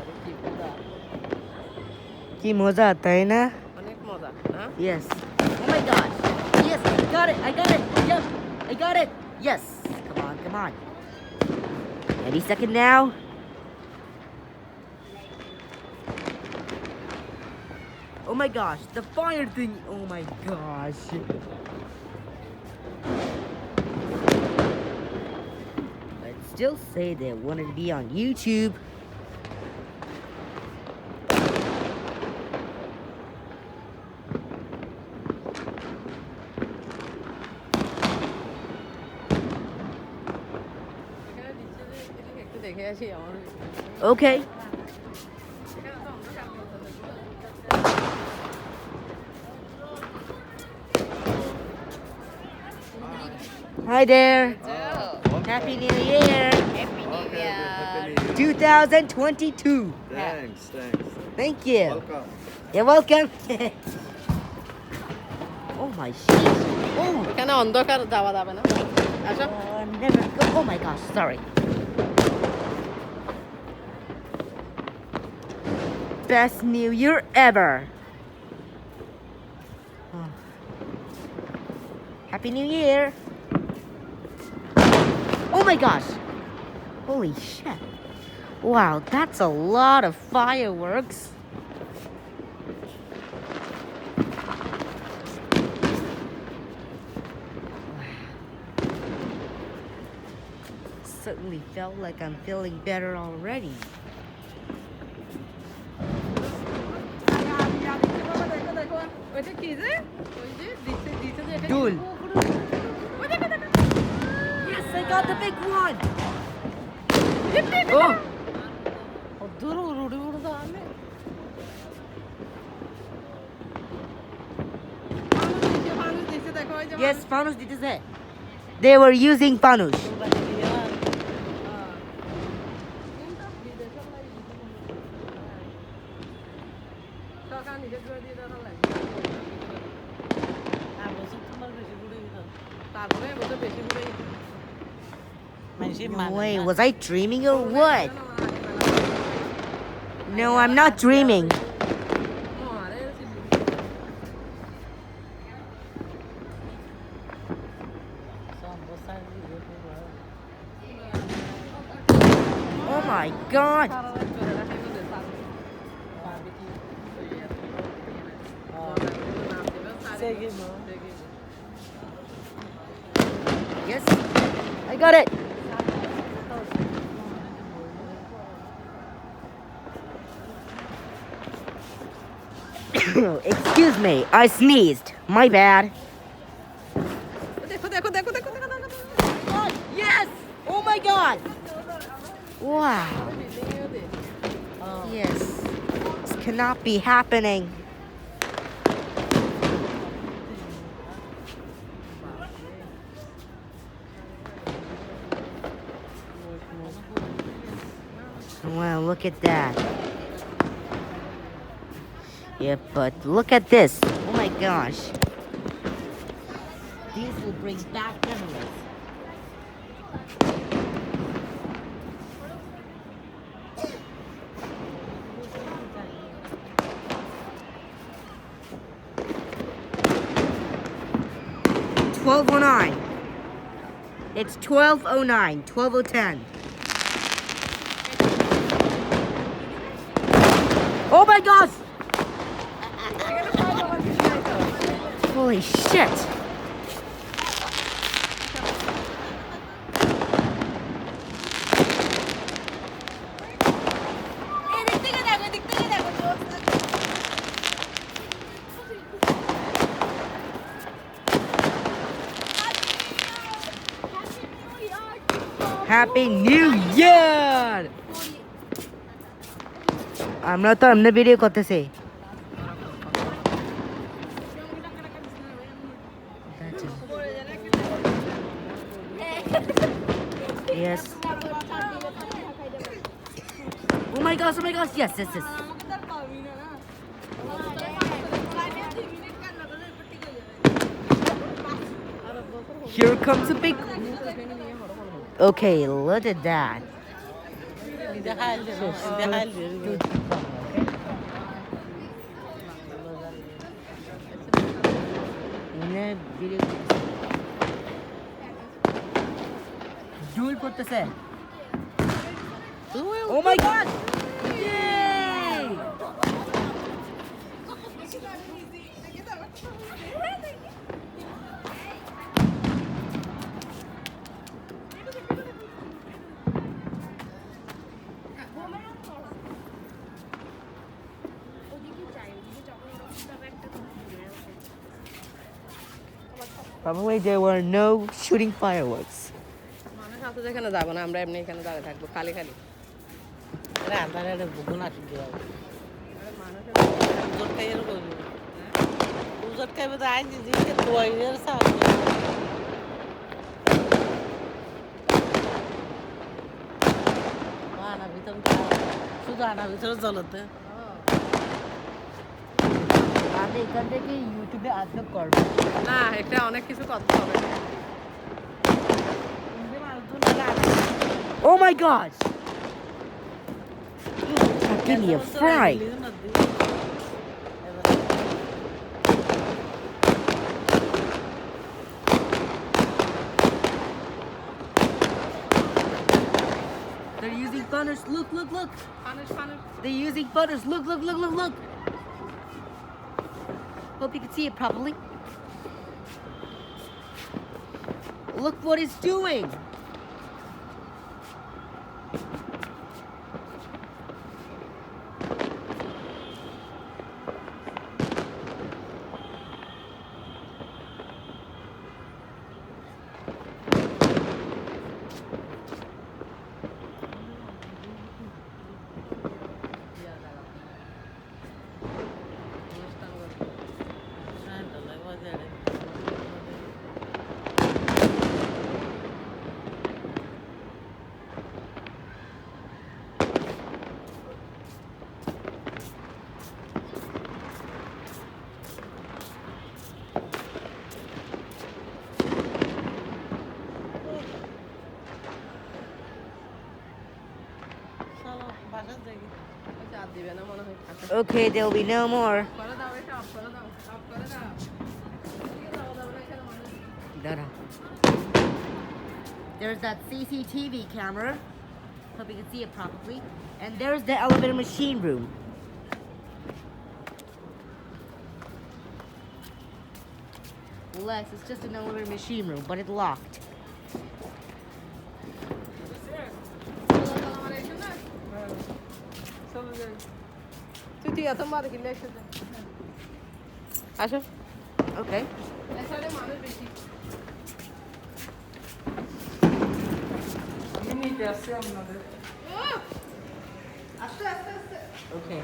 আরে কি মজা, কি মজা তাই না? অনেক মজা না? Yes. Oh my gosh. Yes, I got it. I got it. Yep. I got it. Yes. Come on, come on. Any second now. Oh my gosh, the fire thing. Oh my gosh. I'd still say they wanted to be on YouTube. এখানে দিচ্ছে যে এদিকে একটু দেখে আসি আমার Okay. এখানে তো অন্ধকার করতেছে। Hi there. যাও। Happy New Year. Happy new year. 2022. Thanks. Thank you. Welcome. You're welcome. Oh my shit. Oh. এখানে অন্ধকার যাওয়া যাবে না। আসো। Never go. Oh my gosh, sorry. Best New Year ever. Oh. Happy New Year. Oh my gosh. Holy shit. Wow, that's a lot of fireworks. Certainly felt like I'm feeling better already. ওইটা কি যে? ওই যে দিচ্ছে যে এটা Dul. ওই দেখো দেখো। Yes, I got the big one. Oh. দূর উড়ে উড়ে দাঁড়ালে। মানুষ দিচ্ছে দেখো ওই যে Yes, Fanush did it. They were using Fanush. No way, was I dreaming or what? No, I'm not dreaming. Oh my god. Yes, I got it. Excuse me, I sneezed. My bad. দেখো দেখো দেখো দেখো দেখো দেখো God, yes! Oh my god! Wow. Yes. This cannot be happening. Wow, look at that. Yeah, but look at this. Oh my gosh. These will bring back memories. $12.09. It's 12:09. 12:10. Oh my gosh! Holy shit! Happy New Year! আমরা তো এমনি video করতেছি Yes. Oh my gosh, yes, yes, yes. Here comes a big. Okay, look at that. দেখাইল they দেখাইল they Duel করতেছে Oh my god! Yay! Probably there were no shooting fireworks. মানুষ আছে যেখানে যাবো না আমরা এমনি এখানে দাঁড়িয়ে থাকবো খালি খালি রান্নার বুকুন আসি দেওয়া মানুষের উজট খাইয়ের করবো উজট খাইবে তো আইন দিদিকে তোয়াইয়ের সাথে আনা ভিতর শুধু আনা ভিতরে জলতে আমি এখান থেকে ইউটিউবে আপলোড করবো না এটা অনেক কিছু করতে হবে Oh my gosh! Give me a fry! They're using funners. Look, look, look! মানুষ মানুষ They're using funners. Look, look, look, look, look! Hope you can see it properly. Look what it's doing! চাপ দিবে না মনে হয় Okay, there'll be no more. করে দাও এটা অফ করে দাও অফ করে দাও এদিকে যাওয়া যাবে না এখানে মানুষ Dada. There's that CCTV camera. Hope you can see it properly. And there's the elevator machine room. Relax, it's just an elevator machine room, but it's locked. তুই এত মার গিলে একসাথে আসো Okay. এখানে মানুষ বেশি আস্তে আস্তে আস্তে Okay.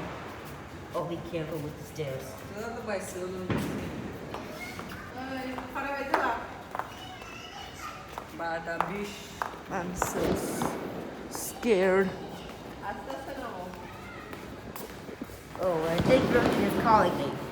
Oh, be careful with the stairs. খারাপ হয়েছে না I'm so scared. আস্তে আস্তে নাও Oh, I think Brooklyn is calling me.